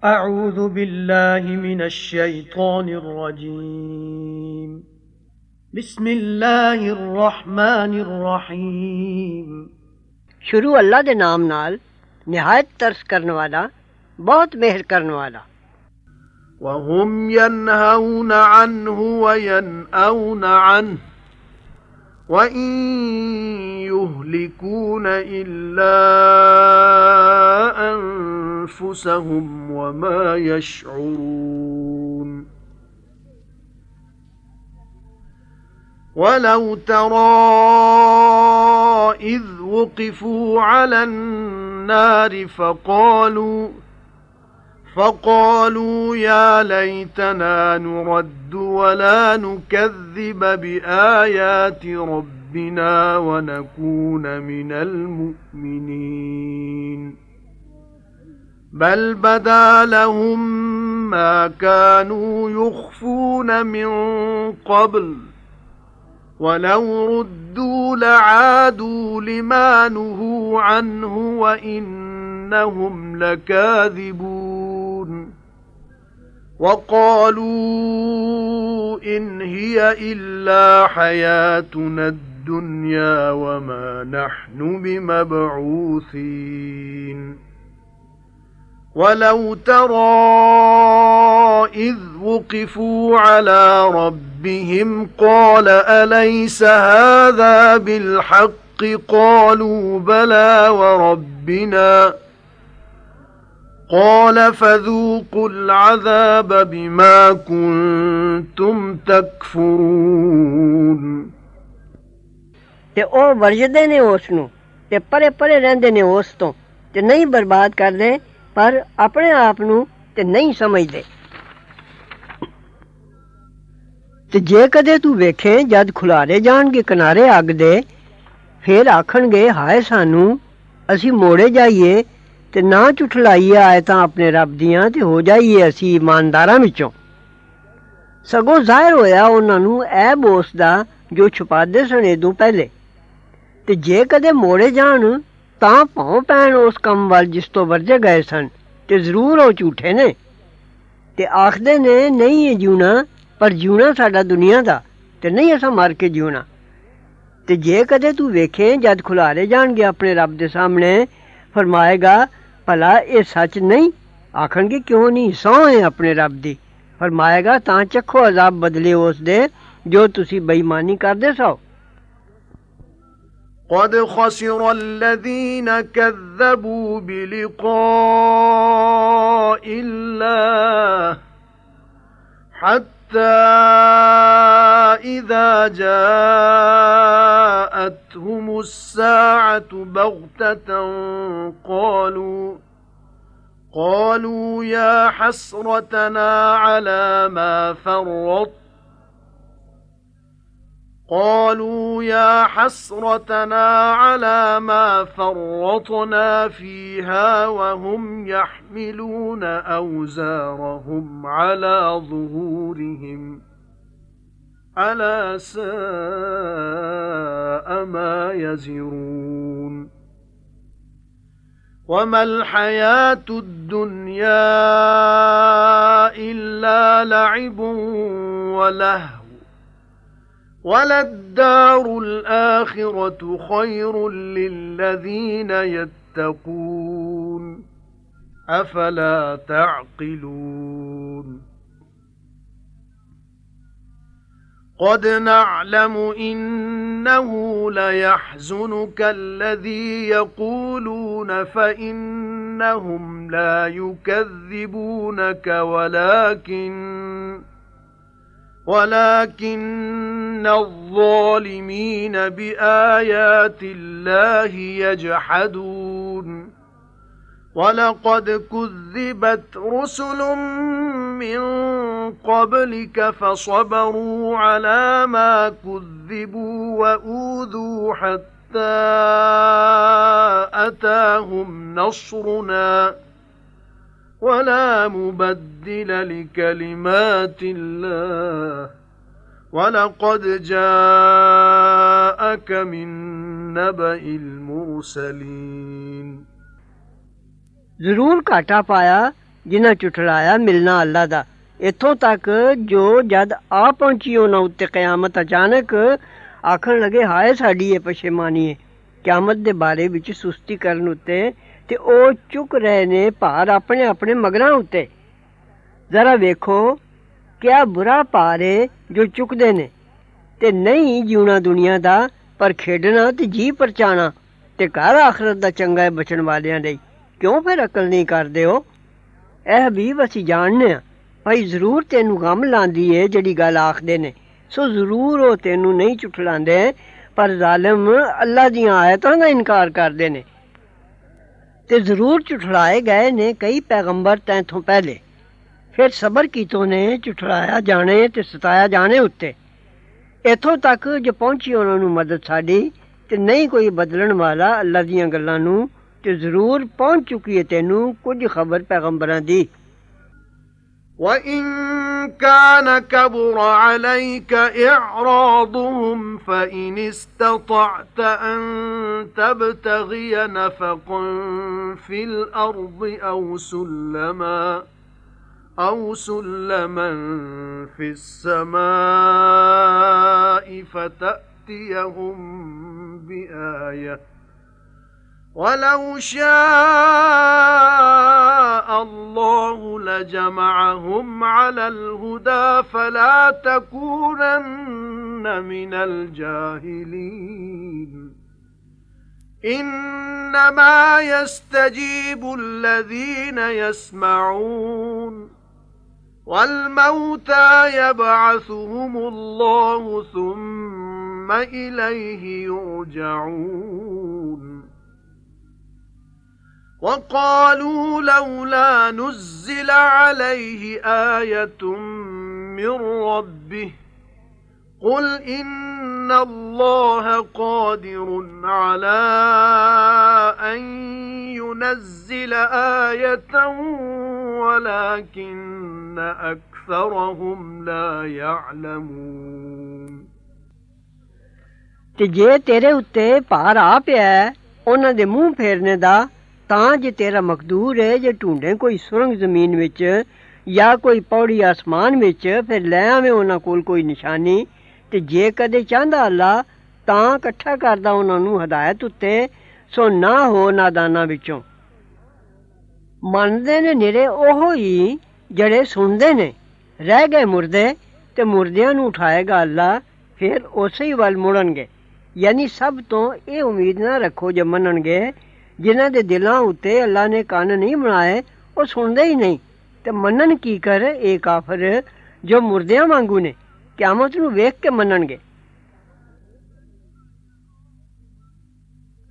أعوذ بالله من الشيطان الرجيم بسم الله الرحمن الرحيم शुरू अल्लाह दे नाम नाल निहायत तरस करने वाला बहुत मेहर करने वाला। وهم ينهون عنه وينأون عنه وإن يهلكون إلا أنفسهم وما يشعرون ولو ترى إذ وقفوا على النار فقالوا يا ليتنا نرد ولا نكذب بآيات ربنا ونكون من المؤمنين بل بدا لهم ما كانوا يخفون من قبل ولو ردوا لعادوا لما نهوا عنه وإنهم لكاذبون وقالوا إن هي إلا حياتنا الدنيا وما نحن بمبعوثين ولو ترى إذ وقفوا على ربهم قال أليس هذا بالحق قالوا بلى وربنا قال فذوقوا العذاب بما كنتم تكفرون ते ओ वरजदे ने उस नूं ते परे परे रहंदे ने उस तो ते नहीं बर्बाद करदे पर अपने आप नूं ते नहीं समझदे। ते जे कदे तू वेखे जद खुलारे जाणगे किनारे अग दे फिर आखणगे हाय सानू असी मोड़े जाइए ते ना झुठलाइए आयतां अपने रब दियां ते हो जाइए असी ईमानदारां विचों। सगों ज़ाहिर होया उन्हां नूं ऐब उस दा जो छुपादे सन इदों पहले ते जे कदे मोड़े जाण तां भौं पैण उस कम वल जिस तो वरजे गए सन ते जरूर ओ झूठे ने ते आखदे ने नहीं ये जीना पर जीना साडा दुनिया दा ते नहीं असां मर के जीना। ते जे कदे तू वेखे जद खुलारे जाणगे अपने रब दे सामने फरमाएगा भला ये सच नहीं आखणगे क्यों नहीं सौं है अपने रब दी फरमाएगा तां चखो अजाब बदले उस दे जो तुसी बेईमानी करदे सो। قد خسر الذين كذبوا بلقاء الله حتى إذا جاءتهم الساعة بغتة قالوا يا حسرتنا على ما فرطنا فيها وهم يحملون أوزارهم على ظهورهم ألا ساء ما يزرون وما الحياة الدنيا إلا لعب ولهو وللدار الآخرة خير للذين يتقون أفلا تعقلون قد نعلم إنه ليحزنك الذي يقولون فإنهم لا يكذبونك ولكن الظالمين بآيات الله يجحدون ولقد كذبت رسل من قبلك فصبروا على ما كذبوا وأوذوا حتى أتاهم نصرنا ولا مبدل لكلمات الله وَلَقَدْ جَاءَكَ مِن نَّبَإِ الْمُرْسَلِينَ ਜ਼ਰੂਰ ਘਾਟਾ ਪਾਇਆ जिन्हां झुठलाया मिलना अल्लाह दा। इत्थों तक जो जद आ पहुंची उन्हां उत्ते क़यामत अचानक आखण लगे हाय साडी ये पछेमानी है। क़यामत दे बारे विच सुस्ती करन उत्ते ते ओ चुक रहे ने भार अपने अपने मगरां उत्ते। जरा वेखो क्या बुरा भार है जो चुकदे ने ते नहीं जीउणा दुनिया दा पर खेडना ते जी परचाना ते घर आखरत दा चंगा है बचन वालियां लई। क्यों फिर अकल नहीं करदे हो? ਇਹ ਵੀ ਅਸੀਂ ਜਾਣਦੇ ਹਾਂ ਭਾਈ ਜ਼ਰੂਰ ਤੈਨੂੰ ਗਮ ਲਾਂਦੀ ਏ ਜਿਹੜੀ ਗੱਲ ਆਖਦੇ ਨੇ ਸੋ ਜ਼ਰੂਰ ਉਹ ਤੈਨੂੰ ਨਹੀਂ ਝੁਠਲਾਉਂਦੇ ਪਰ ਜ਼ਾਲਿਮ ਅੱਲਾ ਦੀਆਂ ਆਇਤਾਂ ਦਾ ਇਨਕਾਰ ਕਰਦੇ ਨੇ ਤੇ ਜ਼ਰੂਰ ਝੁਠਲਾਏ ਗਏ ਨੇ ਕਈ ਪੈਗੰਬਰ ਤੈਥੋਂ ਪਹਿਲੇ ਫਿਰ ਸਬਰ ਕੀਤੋਂ ਨੇ ਝੁਠਲਾਇਆ ਜਾਣੇ ਤੇ ਸਤਾਇਆ ਜਾਣੇ ਉੱਤੇ ਇੱਥੋਂ ਤੱਕ ਜੋ ਪਹੁੰਚੀ ਉਹਨਾਂ ਨੂੰ ਮਦਦ ਸਾਡੀ ਤੇ ਨਹੀਂ ਕੋਈ ਬਦਲਣ ਵਾਲਾ ਅੱਲਾ ਦੀਆਂ ਗੱਲਾਂ ਨੂੰ ਤੇ ਜ਼ਰੂਰ ਪਹੁੰਚ ਚੁੱਕੀ ਹੈ ਤੈਨੂੰ ਕੁਝ ਖਬਰ ਪੈਗੰਬਰਾਂ ਦੀ। وَإِن كَانَ كَبُرَ عَلَيْكَ إِعْرَاضُهُمْ فَإِنِ اسْتَطَعْتَ أَن تَبْتَغِيَ نَفَقًا فِي الْأَرْضِ أَوْ سُلَّمًا فِي السَّمَاءِ فَتَأْتِيَهُم بِآيَةٍ وَلَوْ شَاءَ اللَّهُ لَجَمَعَهُمْ عَلَى الْهُدَى فَلَا تَكُونَنَّ مِنَ الْجَاهِلِينَ إِنَّمَا يَسْتَجِيبُ الَّذِينَ يَسْمَعُونَ وَالْمَوْتَى يَبْعَثُهُمُ اللَّهُ ثُمَّ إِلَيْهِ يُرْجَعُونَ وَقَالُوا لَوْلَا نُزِّلَ عَلَيْهِ آيَةٌ مِّن رَّبِّهِ قُلْ إِنَّ اللَّهَ قَادِرٌ عَلَىٰ أَن يُنَزِّلَ آيَةً وَلَٰكِنَّ أَكْثَرَهُمْ لَا يَعْلَمُونَ ਤੇ ਜੇ ਤੇਰੇ ਉੱਤੇ ਭਾਰ ਆ ਪਿਆ ਉਹਨਾਂ ਦੇ ਮੂੰਹ ਫੇਰਨੇ ਦਾ ਤਾਂ ਜੇ ਤੇਰਾ ਮਕਦੂਰ ਹੈ ਜੇ ਢੂੰਡੇ ਕੋਈ ਸੁਰੰਗ ਜ਼ਮੀਨ ਵਿੱਚ ਜਾਂ ਕੋਈ ਪੌੜੀ ਆਸਮਾਨ ਵਿੱਚ ਫਿਰ ਲੈ ਆਵੇਂ ਉਹਨਾਂ ਕੋਲ ਕੋਈ ਨਿਸ਼ਾਨੀ ਤੇ ਜੇ ਕਦੇ ਚਾਹੁੰਦਾ ਅੱਲਾ ਤਾਂ ਇਕੱਠਾ ਕਰਦਾ ਉਹਨਾਂ ਨੂੰ ਹਦਾਇਤ ਉੱਤੇ ਸੋ ਨਾ ਹੋ ਨਾਦਾਨਾਂ ਵਿੱਚੋਂ ਮੰਨਦੇ ਨੇ ਨਿਰੇ ਉਹ ਹੀ ਜਿਹੜੇ ਸੁਣਦੇ ਨੇ ਰਹਿ ਗਏ ਮੁਰਦੇ ਤੇ ਮੁਰਦਿਆਂ ਨੂੰ ਉਠਾਏਗਾ ਅੱਲਾ ਫਿਰ ਉਸੇ ਹੀ ਵੱਲ ਮੁੜਨਗੇ ਯਾਨੀ ਸਭ ਤੋਂ ਇਹ ਉਮੀਦ ਨਾ ਰੱਖੋ ਜੇ ਮੰਨਣਗੇ ਜਿਨ੍ਹਾਂ ਦੇ ਦਿਲਾਂ ਉੱਤੇ ਅੱਲਾ ਨੇ ਕੰਨ ਨਹੀਂ ਬਣਾਏ ਉਹ ਸੁਣਦੇ ਹੀ ਨਹੀਂ ਤੇ ਮੰਨਣ ਕੀ ਕਰ ਇਹ ਕਾਫਰ ਜੋ ਮੁਰਦਿਆਂ ਵਾਂਗੂ ਨੇ ਕਿਆਮਤ ਨੂੰ ਵੇਖ ਕੇ ਮੰਨਣਗੇ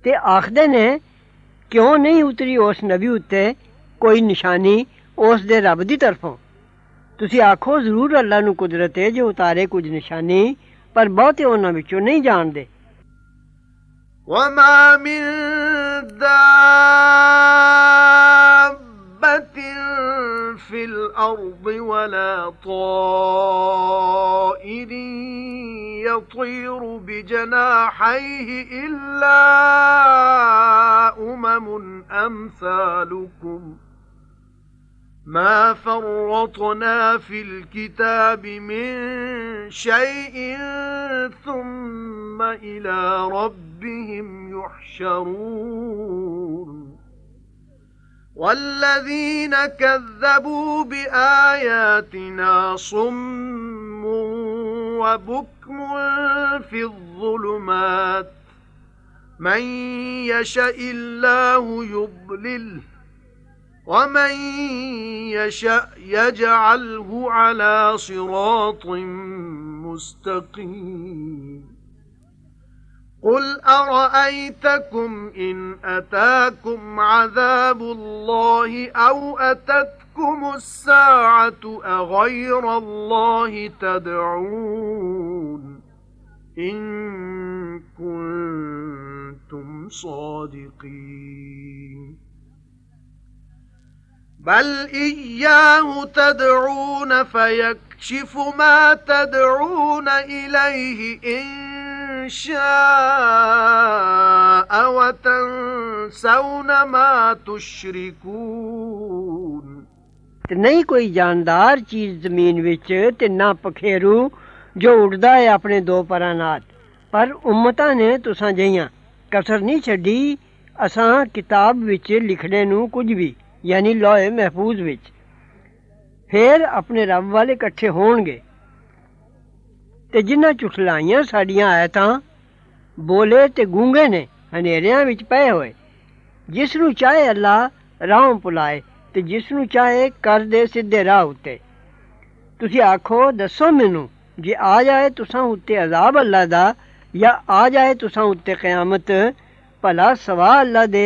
ਤੇ ਆਖਦੇ ਨੇ ਕਿਉਂ ਨਹੀਂ ਉਤਰੀ ਉਸ ਨਬੀ ਉੱਤੇ ਕੋਈ ਨਿਸ਼ਾਨੀ ਉਸ ਦੇ ਰੱਬ ਦੀ ਤਰਫੋਂ ਤੁਸੀਂ ਆਖੋ ਜ਼ਰੂਰ ਅੱਲਾ ਨੂੰ ਕੁਦਰਤ ਹੈ ਜੋ ਉਤਾਰੇ ਕੁਝ ਨਿਸ਼ਾਨੀ ਪਰ ਬਹੁਤੇ ਉਹਨਾਂ ਵਿੱਚੋਂ ਨਹੀਂ ਜਾਣਦੇ وَمَا مِن دَابَّةٍ فِي الْأَرْضِ وَلَا طَائِرٍ يَطِيرُ بِجَنَاحَيْهِ إِلَّا أُمَمٌ أَمْثَالُكُمْ مَا فَرَّطْنَا فِي الْكِتَابِ مِنْ شَيْءٍ ثُمَّ إِلَى رَبِّهِمْ يُحْشَرُونَ وَالَّذِينَ كَذَّبُوا بِآيَاتِنَا صُمٌّ وَبُكْمٌ فِي الظُّلُمَاتِ مَن يَشَإِ اللَّهُ يُضْلِلْهُ وَمَن يَشَأْ يَجْعَلْهُ عَلَى صِرَاطٍ مُّسْتَقِيمٍ قُلْ أَرَأَيْتَكُمْ إِنْ أَتَاكُمْ عَذَابُ اللَّهِ أَوْ أَتَتْكُمُ السَّاعَةُ أَغَيْرَ اللَّهِ تَدْعُونَ إِن كُنتُمْ صَادِقِينَ بَلْ إِيَّاهُ تَدْعُونَ فَيَكْشِفُ مَا تَدْعُونَ إِلَيْهِ إِن شَاءَ وَتَنسَوْنَ مَا تُشْرِكُونَ ते नहीं कोई जानदार चीज़ ज़मीन विच ते ना पखेरू जो उड़दा है अपने दो परां नाल। पर उम्मतां ने तुसां जिहियां कसर नहीं छड्डी असां किताब विच लिखने नूं कुਝ भी यानी लौहे महफूज विच। फिर अपने रब वाले इकट्ठे होणगे ते जिन्हां झुठलाइयां साडियां आयतां बोले ते गूंगे ने हनेरियां विच पए होए। जिस नूं चाहे अल्लाह राहों भुलाए ते जिस नूं चाहे कर दे सिद्धे राह उत्ते। तुसीं आखो दस्सो मैनूं जे आ जाए तुसां उत्ते अज़ाब अल्लाह दा या आ जाए तुसां उत्ते क़यामत भला सवा अल्लाह दे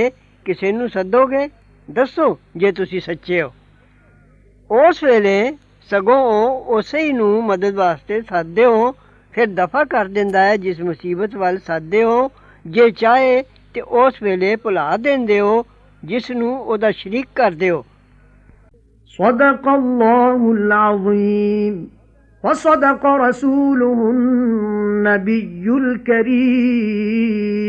किसे नूं सद्दोगे? दस्सो जे तुसीं सच्चे हो। उस वेले सगों ओ उसे ही नूं मदद वास्ते सददे हो फिर दफा कर दिंदा है जिस मुसीबत वल सददे हो। जे चाहे ते उस वेले भुला देंदे हो जिस नूं ओदा शरीक करदे हो। सदक़ल्लाहुल अज़ीम व सदक़ रसूलुहुन नबियुल करीम।